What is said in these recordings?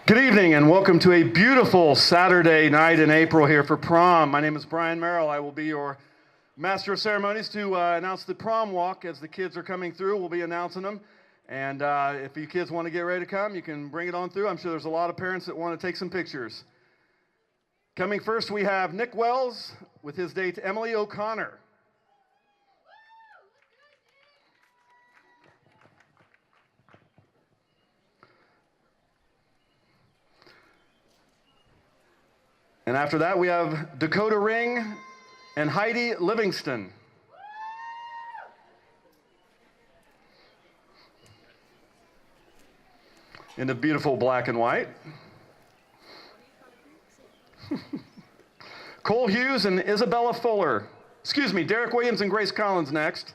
Good evening and welcome to a beautiful Saturday night in April here for prom. My name is Brian Merrill. I will be your master of ceremonies to announce the prom walk as the kids are coming through. We'll be announcing them. And if you kids want to get ready to come, you can bring it on through. I'm sure there's a lot of parents that want to take some pictures. Coming first, we have Nick Wells with his date Emily O'Connor. And after that, we have Dakota Ring and Heidi Livingston. In the beautiful black and white. Cole Hughes and Isabella Fuller. Excuse me, Derek Williams and Grace Collins next.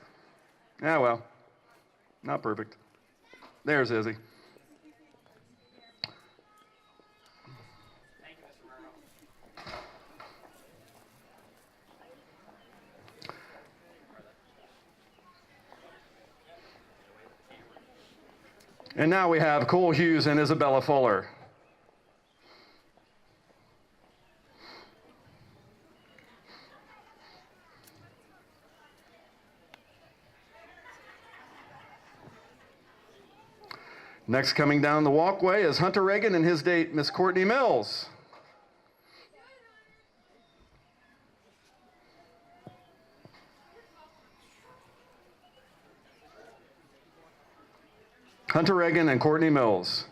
Ah, well, not perfect. There's Izzy. And now we have Cole Hughes and Isabella Fuller. Next coming down the walkway is Hunter Reagan and his date, Miss Courtney Mills. Hunter Reagan and Courtney Mills.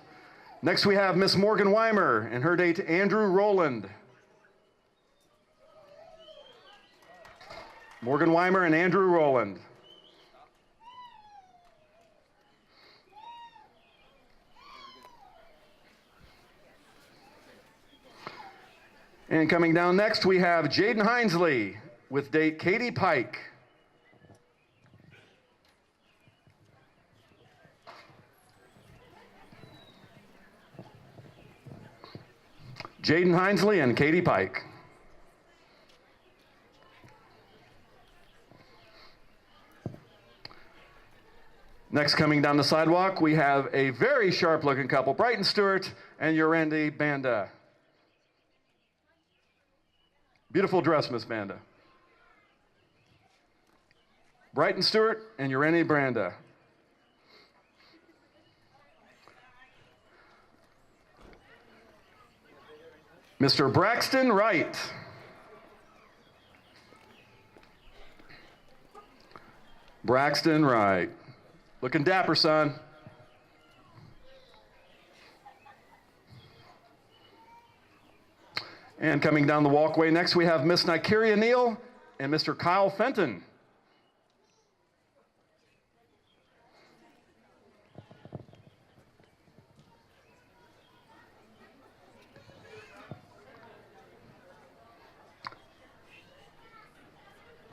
Next we have Miss Morgan Weimer and her date Andrew Rowland. Morgan Weimer and Andrew Rowland. And coming down next we have Jaden Hinesley with date Katie Pike. Jaden Hinesley and Katie Pike. Next, coming down the sidewalk, we have a very sharp-looking couple, Brighton Stewart and Yorendi Banda. Beautiful dress, Miss Banda. Brighton Stewart and Yorendi Banda. Mr. Braxton Wright. Braxton Wright. Looking dapper, son. And coming down the walkway next, we have Miss Nikeria Neal and Mr. Kyle Fenton.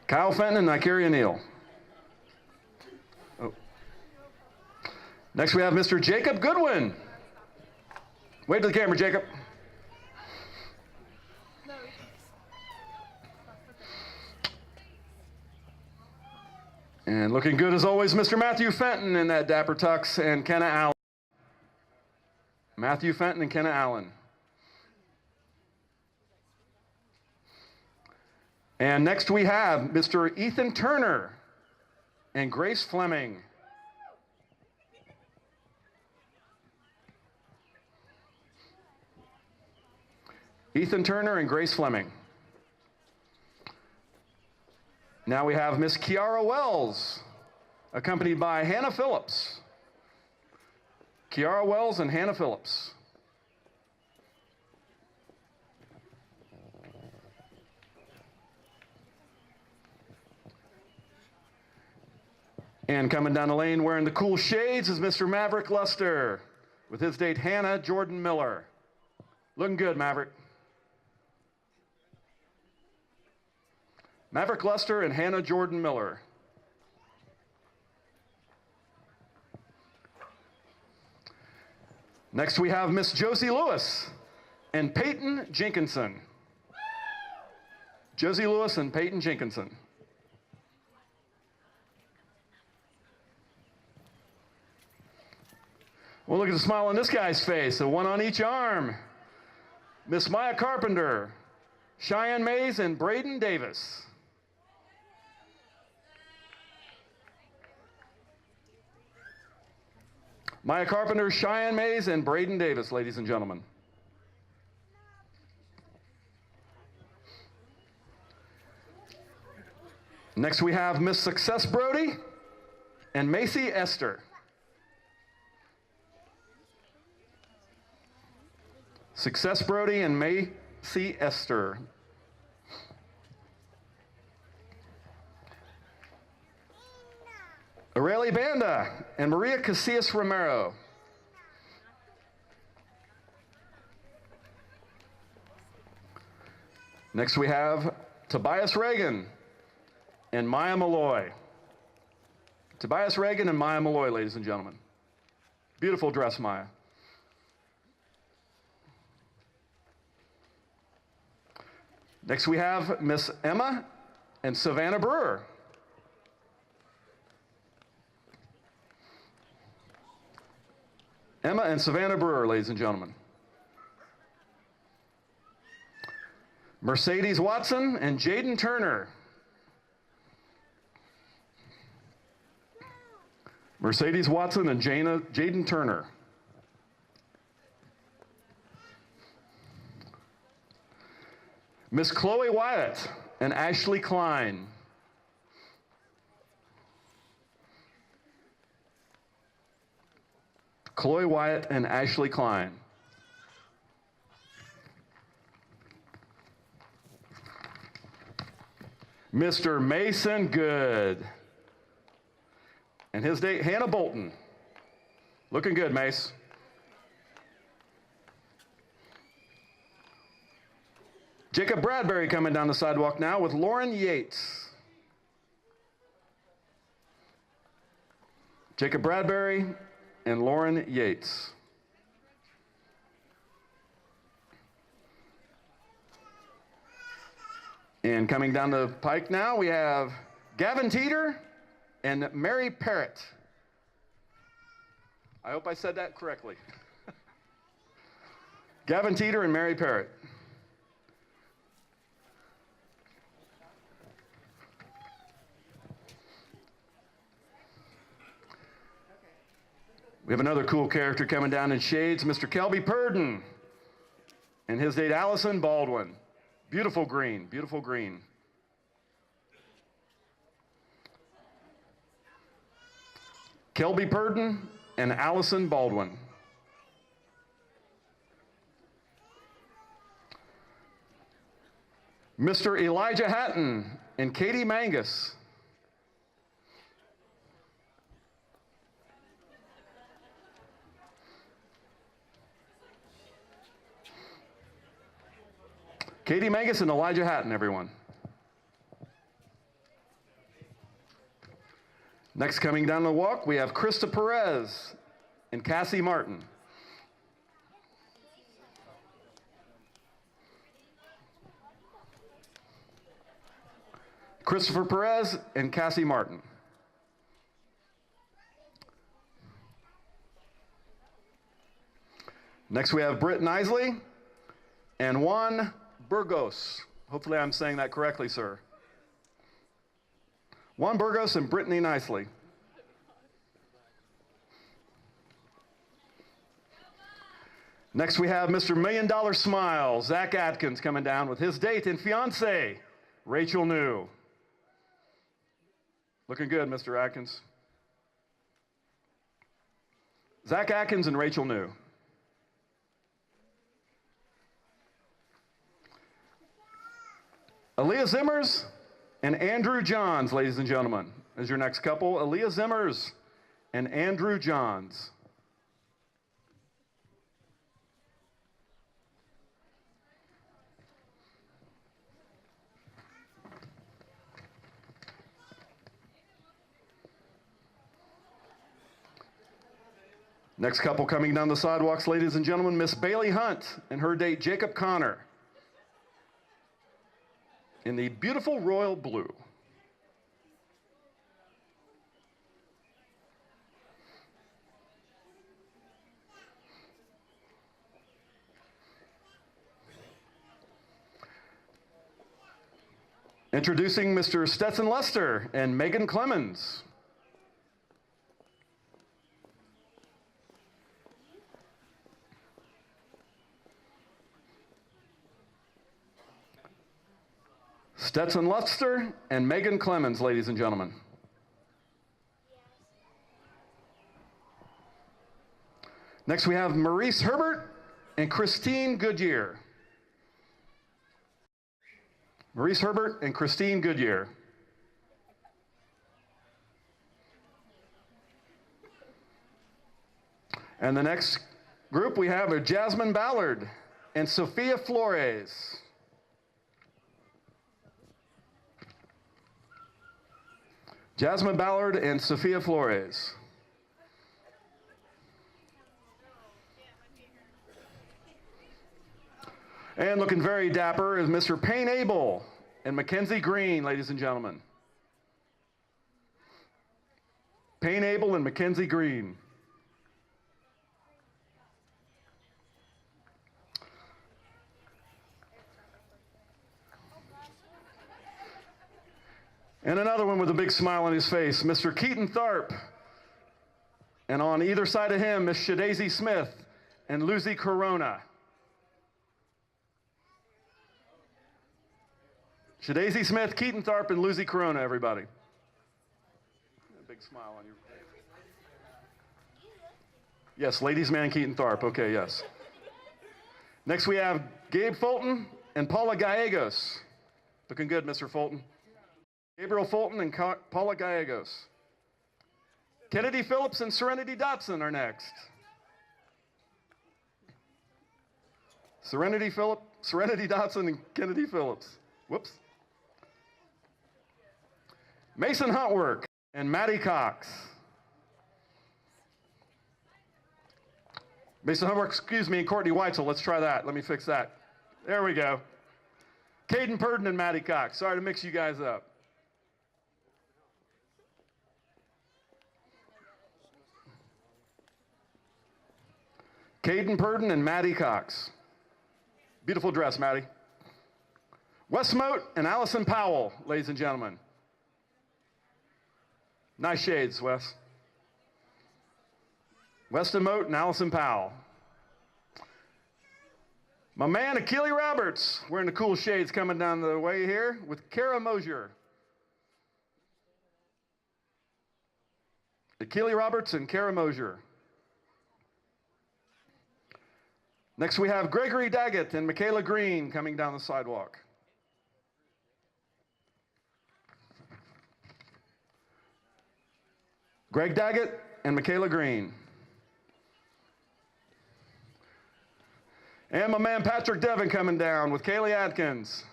Kyle Fenton and Nikeria Neal. Oh. Next we have Mr. Jacob Goodwin. Wave to the camera, Jacob. And looking good as always, Mr. Matthew Fenton in that dapper tux and Kenna Allen. Matthew Fenton and Kenna Allen. And next we have Mr. Ethan Turner and Grace Fleming. Ethan Turner and Grace Fleming. Now we have Miss Kiara Wells, accompanied by Hannah Phillips. Kiara Wells and Hannah Phillips. And coming down the lane wearing the cool shades is Mr. Maverick Luster with his date Hannah Jordan Miller. Looking good, Maverick. Maverick Luster and Hannah Jordan Miller. Next we have Miss Josie Lewis and Peyton Jenkinson. Josie Lewis and Peyton Jenkinson. Well, look at the smile on this guy's face, so one on each arm. Miss Maya Carpenter, Cheyenne Mays, and Braden Davis. Maya Carpenter, Cheyenne Mays, and Braden Davis, ladies and gentlemen. Next we have Miss Success Brody and Macy Esther. Success Brody and Macy Esther. Aurelie Banda and Maria Casillas Romero. Next we have Tobias Reagan and Maya Malloy. Tobias Reagan and Maya Malloy, ladies and gentlemen. Beautiful dress, Maya. Next we have Miss Emma and Savannah Brewer. Emma and Savannah Brewer, ladies and gentlemen. Mercedes Watson and Jaden Turner. Mercedes Watson and Jaden Turner. Miss Chloe Wyatt and Ashley Klein. Chloe Wyatt and Ashley Klein. Mr. Mason Good. And his date, Hannah Bolton. Looking good, Mace. Jacob Bradbury coming down the sidewalk now with Lauren Yates. Jacob Bradbury and Lauren Yates. And coming down the pike now, we have Gavin Teeter and Mary Parrott. I hope I said that correctly. Gavin Teeter and Mary Parrott. We have another cool character coming down in shades, Mr. Kelby Purden, and his date, Allison Baldwin. Beautiful green, beautiful green. Kelby Purden and Allison Baldwin. Mr. Elijah Hatton and Katie Mangus. Katie Mangus and Elijah Hatton, everyone. Next, coming down the walk, we have Krista Perez and Cassie Martin. Christopher Perez and Cassie Martin. Next, we have Britt Nisley and Juan Burgos. Hopefully I'm saying that correctly, sir. Juan Burgos and Brittany Nicely. Next we have Mr. Million Dollar Smile, Zach Atkins, coming down with his date and fiance, Rachel New. Looking good, Mr. Atkins. Zach Atkins and Rachel New. Aaliyah Zimmers and Andrew Johns, ladies and gentlemen, is your next couple. Aaliyah Zimmers and Andrew Johns. Next couple coming down the sidewalks, ladies and gentlemen, Miss Bailey Hunt and her date, Jacob Connor, in the beautiful royal blue. Introducing Mr. Stetson Lester and Megan Clemens. Stetson Lester and Megan Clemens, ladies and gentlemen. Next we have Maurice Herbert and Christine Goodyear. Maurice Herbert and Christine Goodyear. And the next group we have are Jasmine Ballard and Sophia Flores. Jasmine Ballard and Sophia Flores. And looking very dapper is Mr. Payne Abel and Mackenzie Green, ladies and gentlemen. Payne Abel and Mackenzie Green. And another one with a big smile on his face, Mr. Keaton Tharp. And on either side of him, Miss Shadazy Smith and Lucy Corona. Shadazy Smith, Keaton Tharp, and Lucy Corona, everybody. A big smile on your face. Yes, ladies man Keaton Tharp. Okay, yes. Next we have Gabe Fulton and Paula Gallegos. Looking good, Mr. Fulton. Gabriel Fulton and Paula Gallegos. Kennedy Phillips and Serenity Dotson are next. Serenity Dotson and Kennedy Phillips. Whoops. Mason Huntwork and Maddie Cox. Mason Huntwork, excuse me, and Courtney Weitzel. Let's try that. Let me fix that. There we go. Caden Purden and Maddie Cox. Sorry to mix you guys up. Caden Purden and Maddie Cox. Beautiful dress, Maddie. Wes Moat and Allison Powell, ladies and gentlemen. Nice shades, Wes. Weston Moat and Allison Powell. My man, Achille Roberts, wearing the cool shades coming down the way here with Kara Mosier. Achille Roberts and Kara Mosier. Next we have Gregory Daggett and Michaela Green coming down the sidewalk. Greg Daggett and Michaela Green. And my man Patrick Devon coming down with Kaylee Atkins.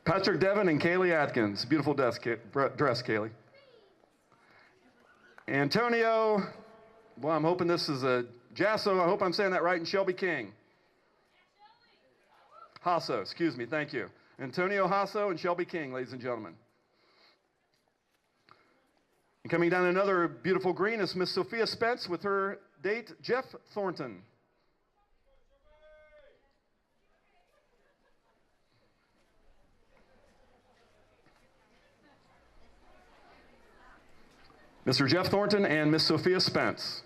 Patrick Devon and Kaylee Atkins. Beautiful dress, Kaylee. Antonio, well, I'm hoping this is a Jasso. I hope I'm saying that right, and Shelby King. Hasso, excuse me, thank you. Antonio Hasso and Shelby King, ladies and gentlemen. And coming down another beautiful green is Miss Sophia Spence with her date, Jeff Thornton. Mr. Jeff Thornton and Miss Sophia Spence.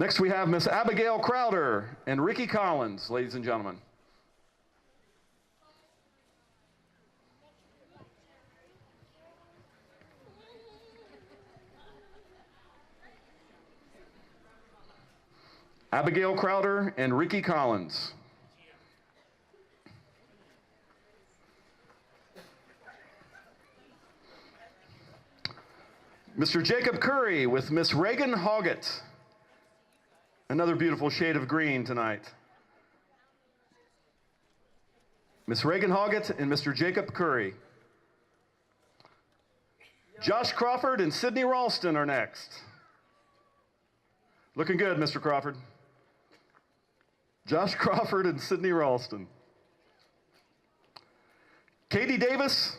Next we have Miss Abigail Crowder and Ricky Collins, ladies and gentlemen. Abigail Crowder and Ricky Collins. Mr. Jacob Curry with Miss Reagan Hoggett. Another beautiful shade of green tonight. Miss Reagan Hoggett and Mr. Jacob Curry. Josh Crawford and Sydney Ralston are next. Looking good, Mr. Crawford. Josh Crawford and Sydney Ralston. Katie Davis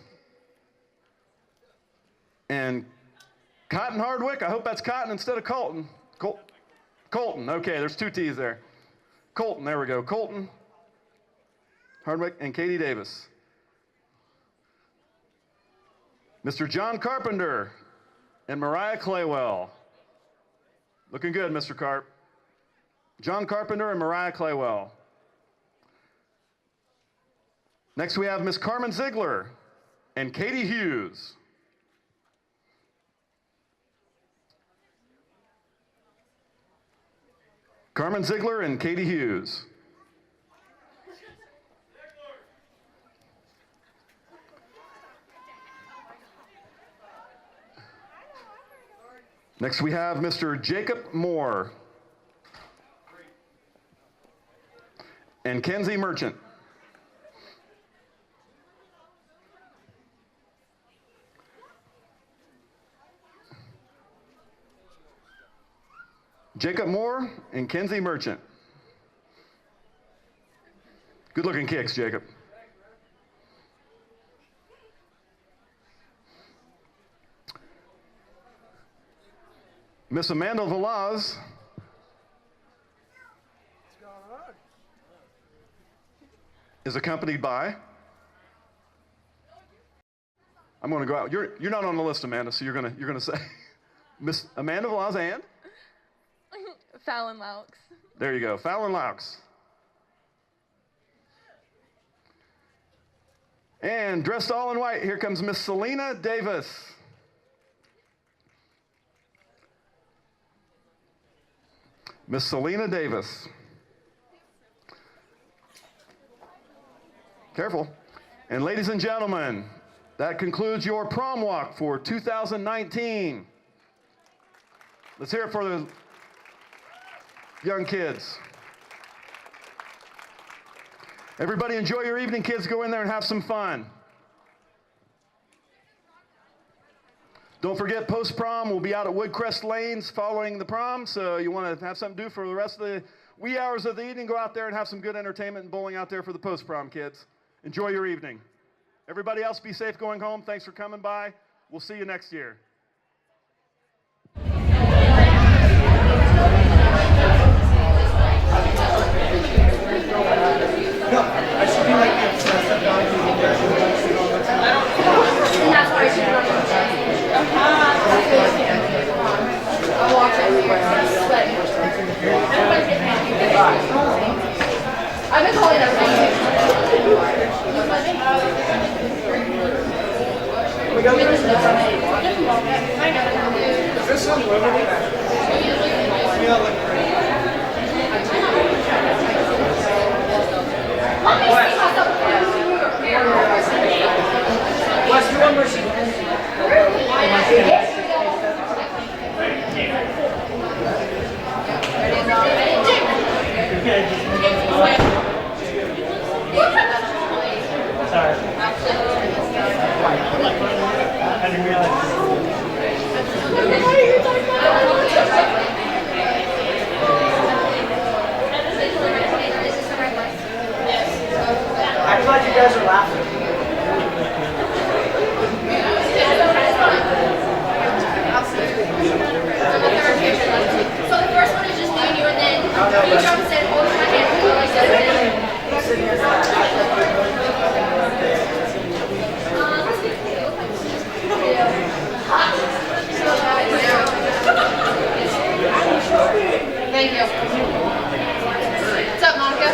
and Cotton Hardwick. I hope that's Cotton instead of Colton. Colton. Okay, there's 2 T's there. Colton, there we go. Colton Hardwick and Katie Davis. Mr. John Carpenter and Mariah Claywell. Looking good, Mr. Carp. John Carpenter and Mariah Claywell. Next we have Miss Carmen Ziegler and Katie Hughes. Carmen Ziegler and Katie Hughes. Next we have Mr. Jacob Moore and Kenzie Merchant. Jacob Moore and Kenzie Merchant. Good looking kicks, Jacob. Miss Amanda Velaz is accompanied by, I'm going to go out. You're not on the list, Amanda, so you're gonna say Miss Amanda Velaz and Fallon Laux. There you go, Fallon Laux. And dressed all in white, here comes Miss Selena Davis. Miss Selena Davis. Careful. And ladies and gentlemen, that concludes your prom walk for 2019. Let's hear it for the young kids. Everybody enjoy your evening, kids. Go in there and have some fun. Don't forget, post-prom, we'll be out at Woodcrest Lanes following the prom, so you want to have something to do for the rest of the wee hours of the evening, go out there and have some good entertainment and bowling out there for the post-prom kids. Enjoy your evening. Everybody else, be safe going home. Thanks for coming by. We'll see you next year. No, I should be like that. And that's why I should run I'll watch it everywhere. I've been calling everything. We go get this Is this unlimited? Yeah, like let's do one more sheet. Sorry. I didn't realize. I'm glad you guys are laughing. So the first one is just me and you, and then you jump in, hold my hand, and go like this. Thank you. What's up, Monica?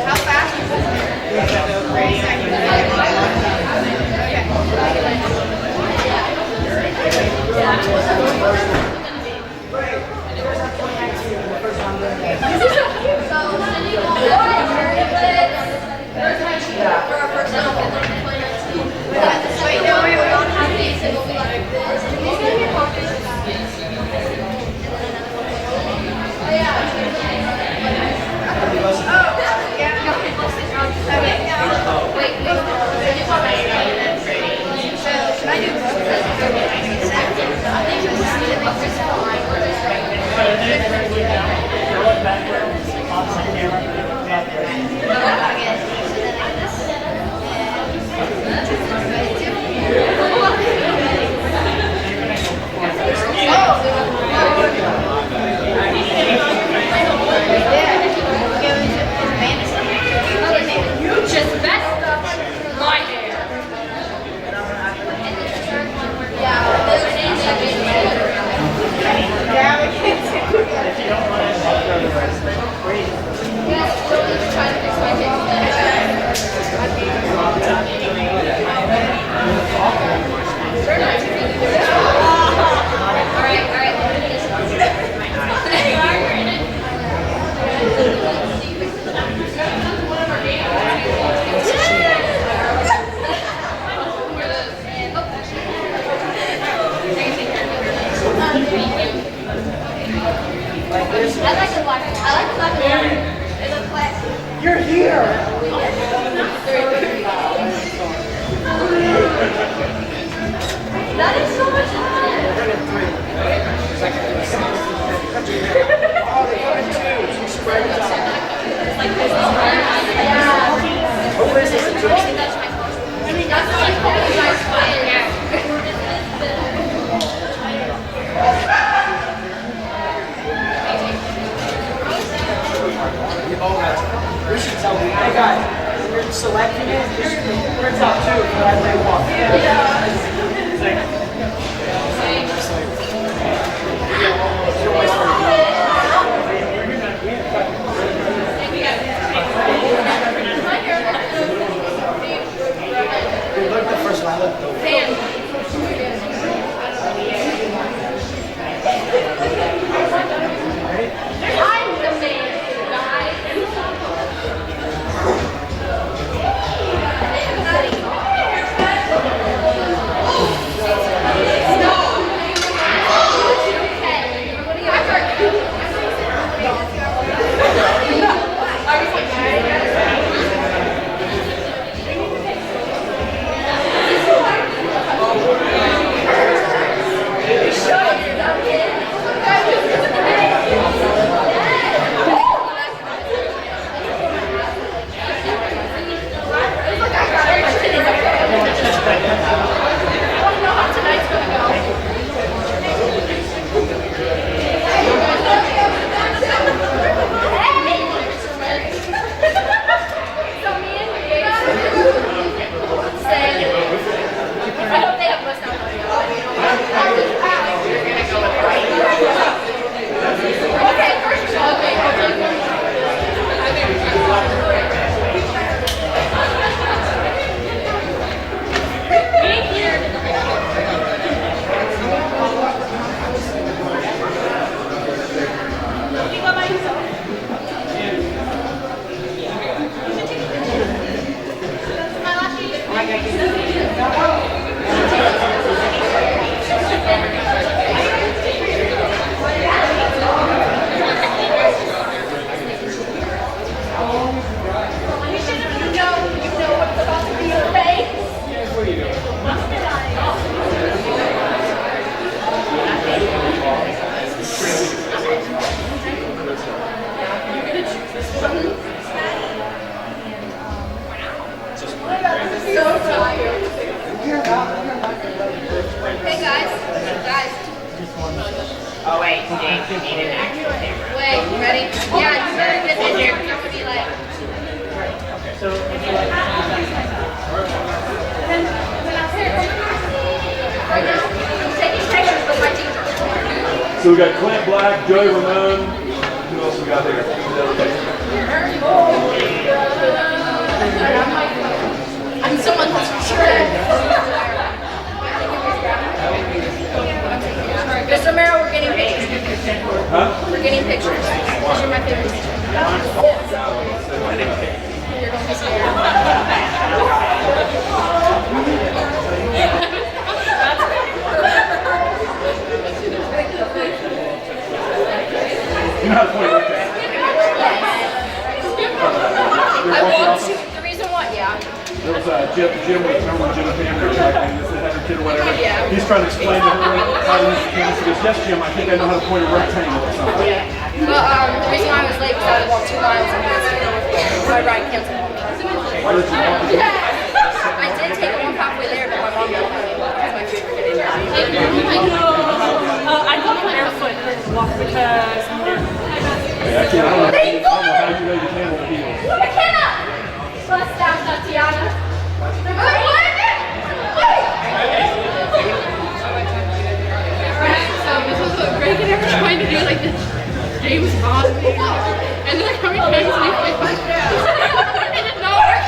How fast is it? 30 You just messed up my hair. I like the black one. It looks classy. You're here. That is so much fun. Who is this? That's like you guys fire. We should tell them, hey guys, we're selecting it. We're top two for that day walk. It's like, we looked the first one. I looked the I'm the man, guys. Wait, ready? Yeah, you better get this here because I'm gonna be like. I'm taking pictures with my teacher. So we got Clint Black, Joey Ramone. Who else we got there? I'm someone who's sure. Mr. Merrill, we're getting pictures. Huh? We're getting pictures. Because you're my favorite teacher. You're going to be scared. You know how to point right there. I want to. The reason why, yeah. There was Jim remember when Jim came there, like, and this had her kid or whatever. Yeah. He's trying to explain to her how to use the canvas. He goes, yes, Jim, I think I know how to point a rectangle or something. Yeah. But the reason why I was late was I walked 2 miles and my ride canceled. Why did you walk it? I did take one halfway there, but my mom didn't let me walk because my feet were getting dirty. I got barefoot and walked because Yeah, I don't know how you know you handle the heels. McKenna! Bust down, Tatiana. So this was what Greg and I were trying to do, like this James Bond thing. And then how many times did he play like that? It did not work.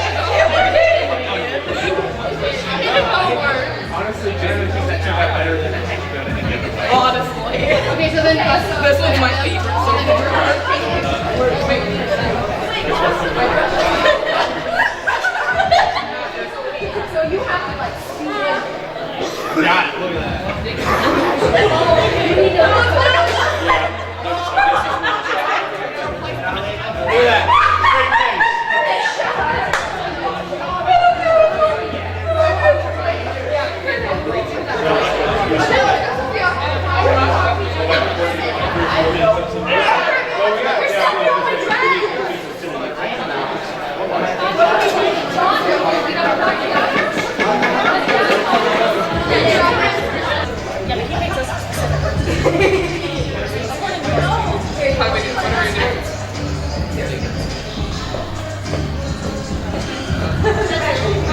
It did not work. Honestly, Jen, I think that turned out better than I actually done it any other way. Honestly. Okay, so then this was my favorite so So you have to like Got it, look at that. Look at that.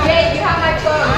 Hey, you have my phone,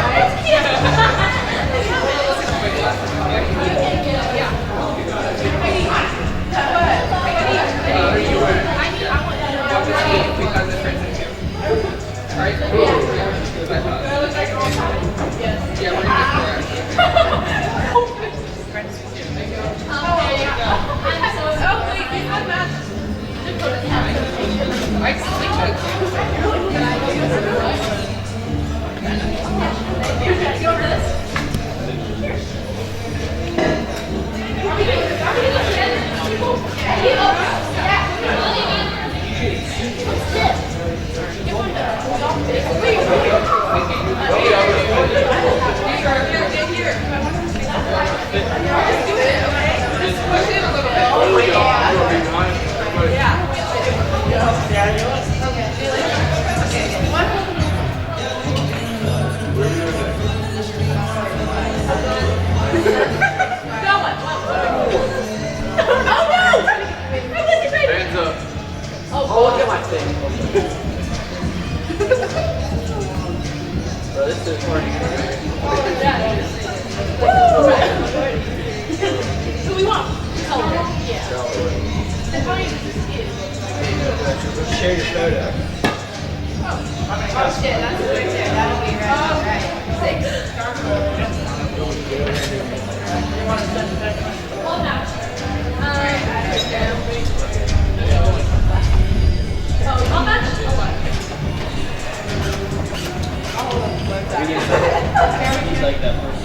Hands up. Oh, look at my thing. Bro, this is hard. who we want? Share your photo. Oh shit, that's a good too. That'll be right. 6. He's like that person.